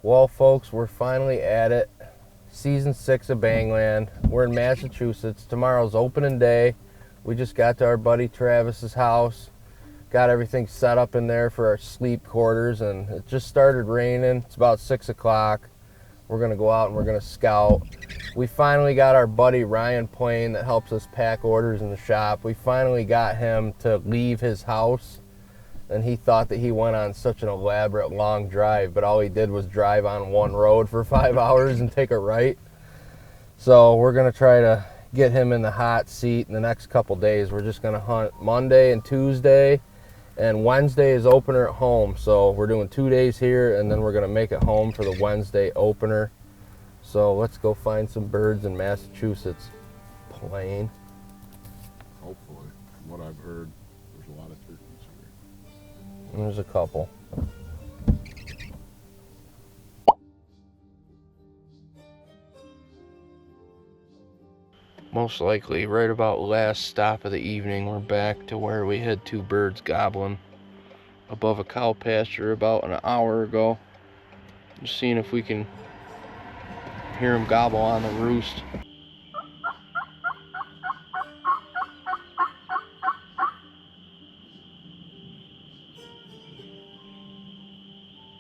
Well, folks, we're finally at it. Season 6 of BangLand. We're in Massachusetts. Tomorrow's opening day. We just got to our buddy Travis's house. Got everything set up in there for our sleep quarters, and it just started raining. It's about 6 o'clock. We're going to go out and we're going to scout. We finally got our buddy Ryan Plain that helps us pack orders in the shop. We finally got him to leave his house. And he thought that he went on such an elaborate long drive, but all he did was drive on one road for 5 hours and take a right. So we're gonna try to get him in the hot seat in the next couple days. We're just gonna hunt Monday and Tuesday, and Wednesday is opener at home. So we're doing 2 days here, and then we're gonna make it home for the Wednesday opener. So let's go find some birds in Massachusetts. Plain. Hopefully, from what I've heard, there's a lot of turkeys here. There's a couple. Most likely, right about last stop of the evening, we're back to where we had 2 birds gobbling above a cow pasture about an hour ago. Just seeing if we can hear them gobble on the roost.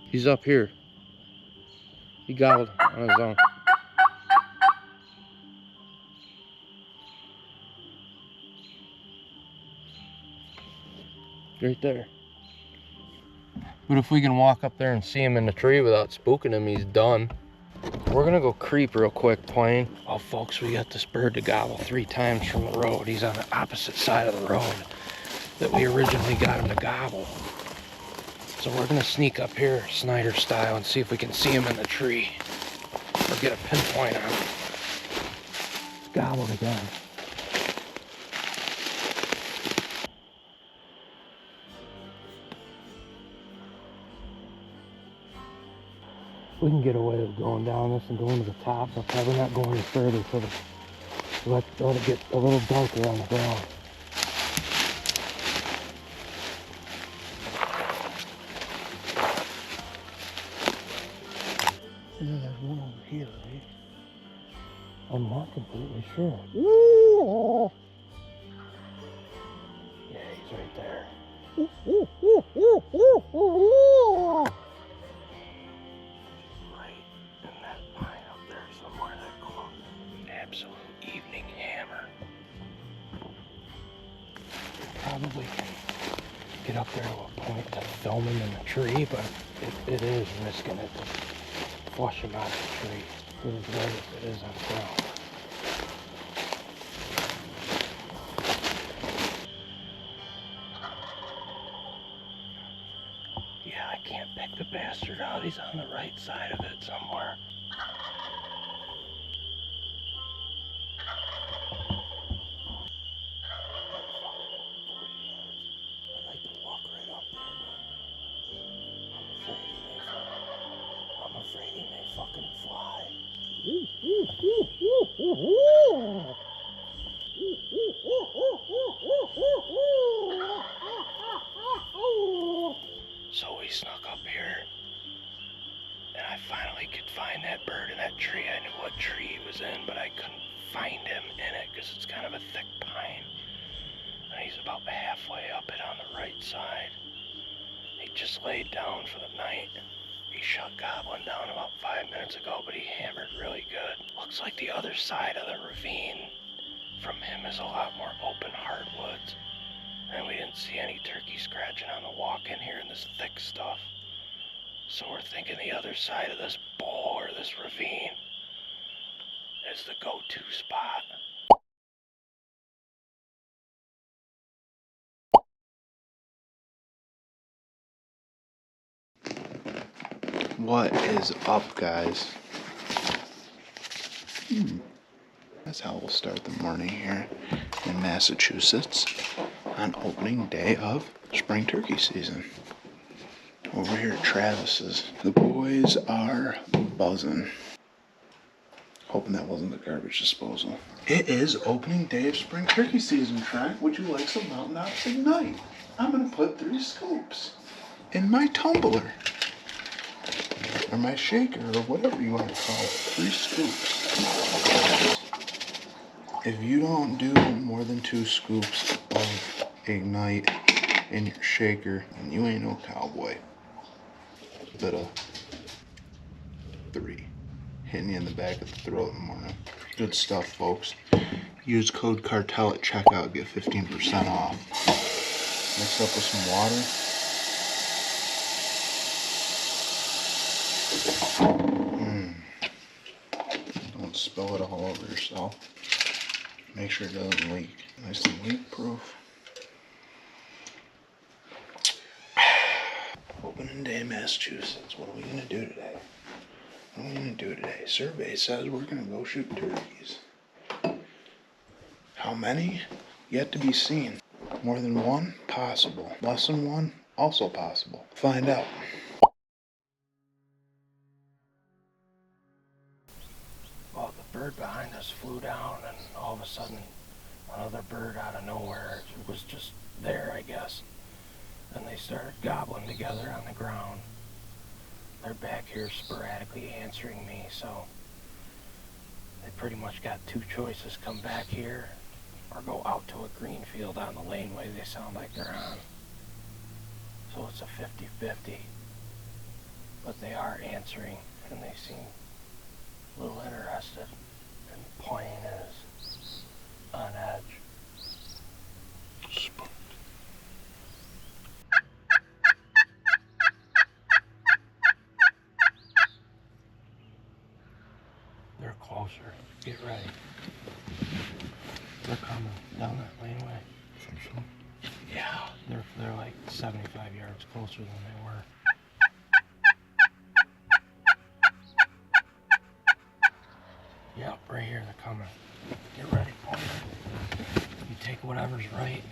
He's up here. He gobbled on his own. Right there. But if we can walk up there and see him in the tree without spooking him, he's done. We're gonna go creep real quick, Plain. Oh, folks, we got this bird to gobble 3 times from the road. He's on the opposite side of the road that we originally got him to gobble. So we're gonna sneak up here, Snyder style, and see if we can see him in the tree or get a pinpoint on him. Gobbled again. We can get away with going down this and going to the top. I'm probably not going any further until let it get a little darker on the ground. Yeah, there's one over here, right? I'm not completely sure. Yeah, he's right there. Absolute evening hammer. Probably can get up there to a point to film him in the tree, but it is risking it to flush him out of the tree. It is right as it is on the ground. Yeah, I can't pick the bastard out. He's on the right side of it somewhere. I'm afraid he may fucking fly. So we snuck up here, and I finally could find that bird in that tree. I knew what tree he was in, but I couldn't find him in it because it's kind of a thick pine. And he's about halfway up it on the right side. He just laid down for the night. He shut gobbling down about 5 minutes ago, but he hammered really good. Looks like the other side of the ravine from him is a lot more open hardwoods. And we didn't see any turkey scratching on the walk in here in this thick stuff. So we're thinking the other side of this bowl or this ravine is the go-to spot. What is up, guys? That's how we'll start the morning here in Massachusetts on opening day of spring turkey season. Over here at Travis's, the boys are buzzing. Hoping that wasn't the garbage disposal. It is opening day of spring turkey season, Trent. Would you like some Mountain Ops Ignite? I'm gonna put 3 scoops in my tumbler. or my shaker, or whatever you want to call it. 3 scoops. If you don't do more than 2 scoops of Ignite in your shaker, then you ain't no cowboy. Bit of 3 hitting you in the back of the throat in the morning. Good stuff, folks. Use code Cartel at checkout, get 15% off. Mix up with some water. Don't spill it all over yourself. Make sure it doesn't leak. Nice and leak-proof. Opening day, Massachusetts. What are we gonna do today? What are we gonna do today? Survey says we're gonna go shoot turkeys. How many? Yet to be seen. More than 1? Possible. Less than 1? Also possible. Find out. Well, the bird behind us flew down, and all of a sudden, another bird out of nowhere was just there, I guess. And they started gobbling together on the ground. They're back here sporadically answering me, so they pretty much got 2 choices: come back here or go out to a green field on the laneway they sound like they're on. So it's a 50-50. But they are answering, and they seem a little interested, and playing is on edge. Spooked. They're closer. Get ready. They're coming down that laneway. Think so? Yeah, they're like 75 yards closer than they were. Yep, right here, they're coming. Get ready, partner. You take whatever's right,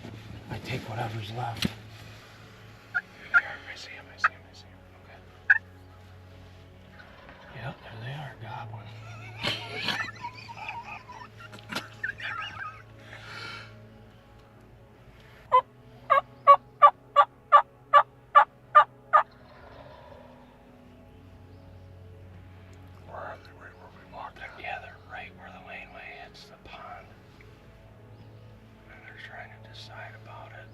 I take whatever's left. Here, I see him. Okay. Yep, there they are, gobbling. Decide about it.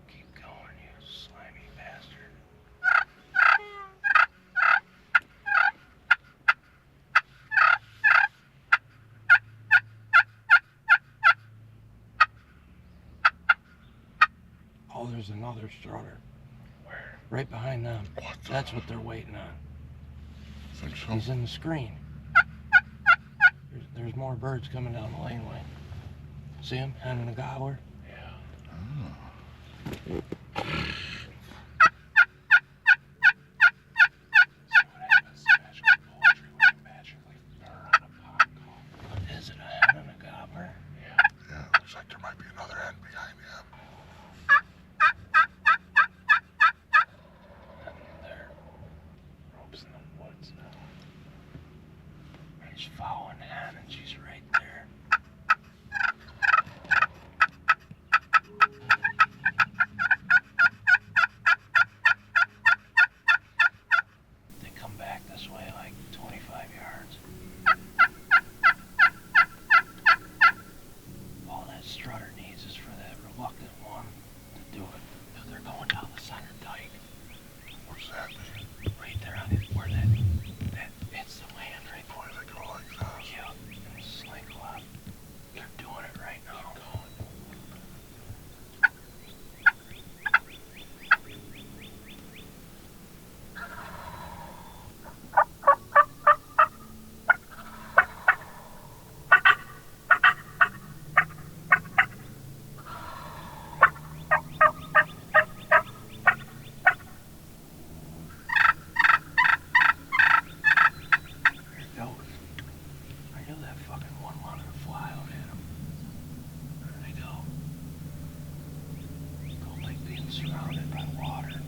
Keep going, you slimy bastard. Oh, there's another strutter. Where? Right behind them. That's what they're waiting on. Think so? He's in the screen. There's more birds coming down the laneway. See him? Hen and a gobbler? Yeah. Oh. What is it, a hen and a gobbler? Yeah, looks like there might be another hen behind him. There. Rope's in the woods now. He's following hen and she's right there. They come back this way like 25 yards. All that strutter needs is for that reluctant one to do it. They're going down the center dike. What's that mean? Right there on it, where that hits the land right Why do they go like that? yeah, and slink left. They're doing it right now. I knew that fucking one wanted to fly out at him. There they go. Don't like being surrounded by water.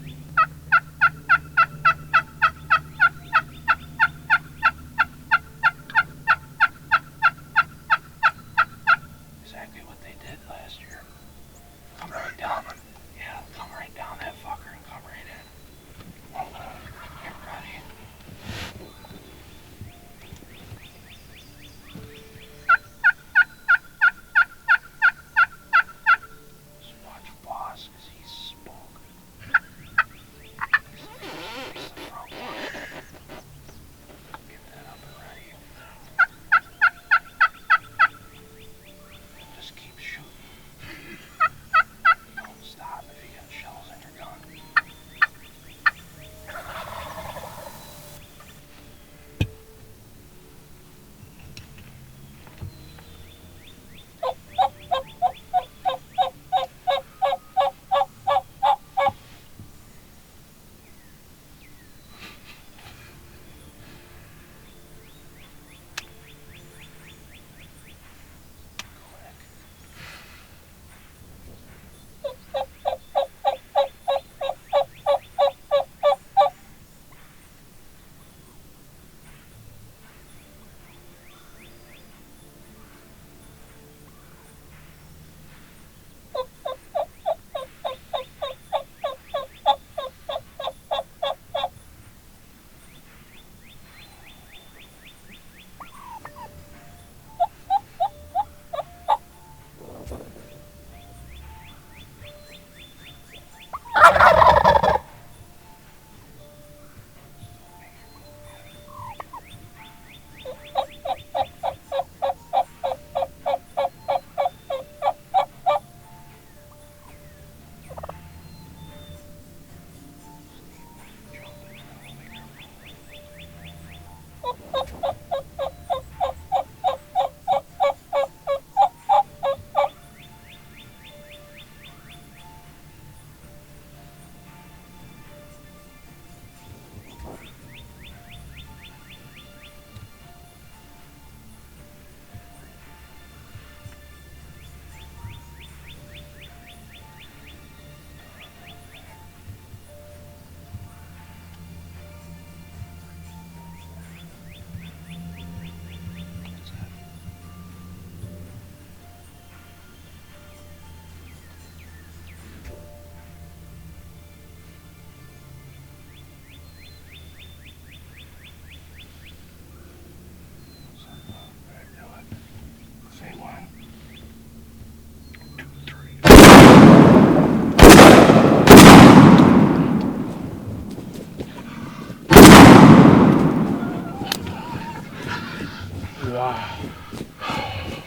Oh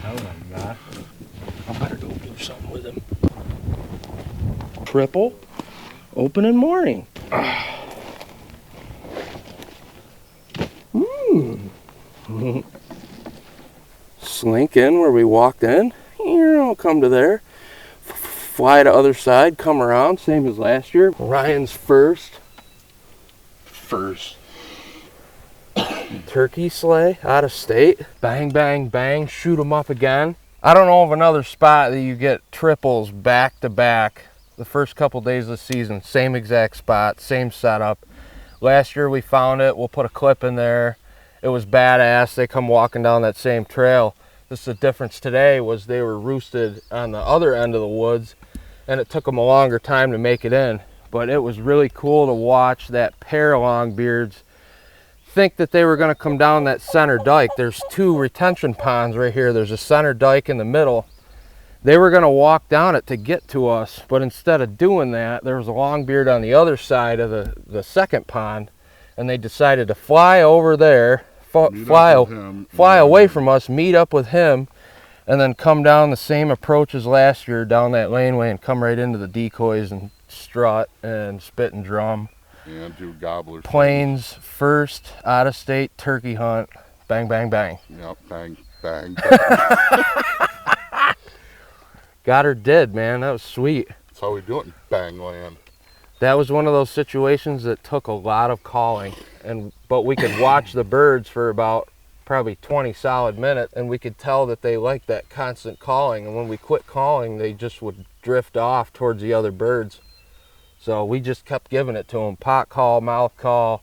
my God. I better go do something with him. Triple opening morning. Slink in where we walked in. I'll come to there. Fly to other side, come around, same as last year. Ryan's first turkey sleigh out of state. Bang, bang, bang, shoot them up again. I don't know of another spot that you get triples back to back the first couple days of the season. Same exact spot, same setup. Last year we found it. We'll put a clip in there. It was badass. They come walking down that same trail. Just the difference today was they were roosted on the other end of the woods, and it took them a longer time to make it in. But it was really cool to watch that pair of longbeards think that they were going to come down that center dike. There's two retention ponds right here. There's a center dike in the middle. They were going to walk down it to get to us, but instead of doing that, there was a longbeard on the other side of the second pond, and they decided to fly over there, fly away from us, meet up with him, and then come down the same approach as last year down that laneway and come right into the decoys and strut and spit and drum. And do gobblers. Plains first out-of-state turkey hunt. Bang, bang, bang. Yep, bang, bang, bang. Got her dead, man. That was sweet. That's how we do it in BangLand. That was one of those situations that took a lot of calling, but we could watch the birds for about probably 20 solid minutes, and we could tell that they liked that constant calling, and when we quit calling, they just would drift off towards the other birds. So we just kept giving it to them. Pot call, mouth call,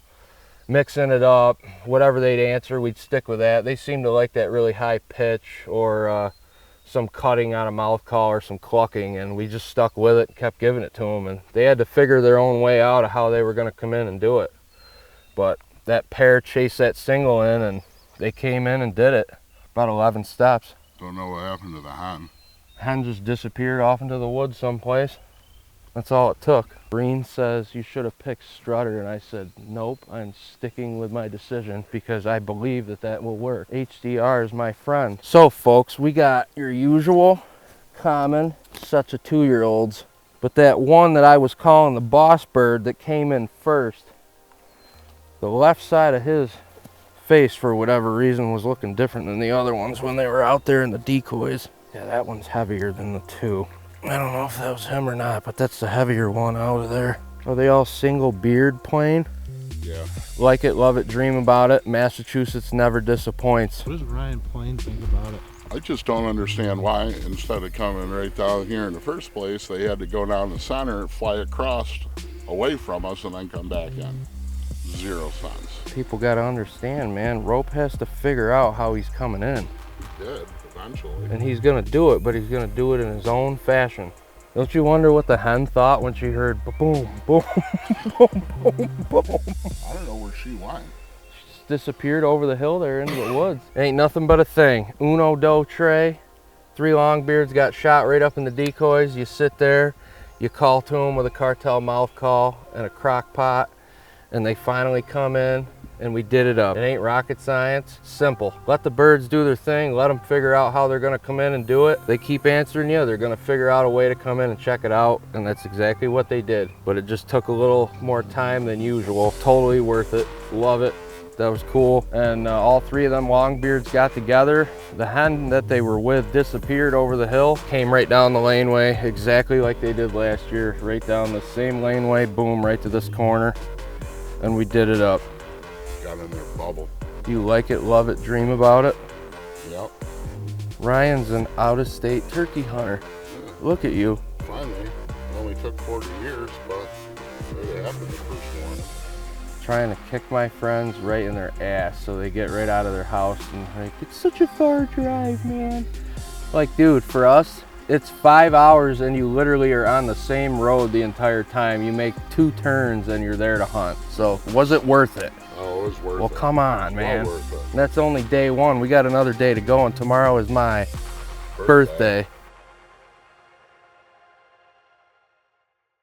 mixing it up, whatever they'd answer, we'd stick with that. They seemed to like that really high pitch or some cutting on a mouth call or some clucking, and we just stuck with it and kept giving it to them, and they had to figure their own way out of how they were going to come in and do it. But that pair chased that single in, and they came in and did it. About 11 steps. Don't know what happened to the hen. Hen just disappeared off into the woods someplace. That's all it took. Breen says you should have picked Strutter, and I said nope, I'm sticking with my decision because I believe that that will work. HDR is my friend. So folks, we got your usual common sets of 2-year-olds, but that one that I was calling the boss bird that came in first, the left side of his face for whatever reason was looking different than the other ones when they were out there in the decoys. Yeah, that one's heavier than the two. I don't know if that was him or not, but that's the heavier one out of there. Are they all single beard plain? Yeah. Like it, love it, dream about it. Massachusetts never disappoints. What does Ryan Plain think about it? I just don't understand why, instead of coming right down here in the first place, they had to go down the center, fly across away from us, and then come back in. 0 sense. People got to understand, man. Rope has to figure out how he's coming in. He did, eventually. And he's going to do it, but he's going to do it in his own fashion. Don't you wonder what the hen thought when she heard boom, boom, boom, boom, boom? I don't know where she went. She just disappeared over the hill there into the woods. Ain't nothing but a thing. Uno doe tray. 3 longbeards got shot right up in the decoys. You sit there, you call to them with a cartel mouth call and a crock pot, and they finally come in, and we did it up. It ain't rocket science, simple. Let the birds do their thing, let them figure out how they're gonna come in and do it. They keep answering you, they're gonna figure out a way to come in and check it out, and that's exactly what they did. But it just took a little more time than usual. Totally worth it, love it. That was cool. And all 3 of them longbeards got together. The hen that they were with disappeared over the hill, came right down the laneway, exactly like they did last year, right down the same laneway, boom, right to this corner. And we did it up. Got in their bubble. You like it, love it, dream about it. Yep. Ryan's an out-of-state turkey hunter. Yeah. Look at you. Finally. It only took 40 years, but there they happened the first morning. Trying to kick my friends right in their ass so they get right out of their house and like, it's such a far drive, man. Like, dude, for us, it's 5 hours and you literally are on the same road the entire time. You make 2 turns and you're there to hunt. So was it worth it? Oh, it was worth it. Well, come on, man. Well worth it. That's only day 1. We got another day to go, and tomorrow is my birthday.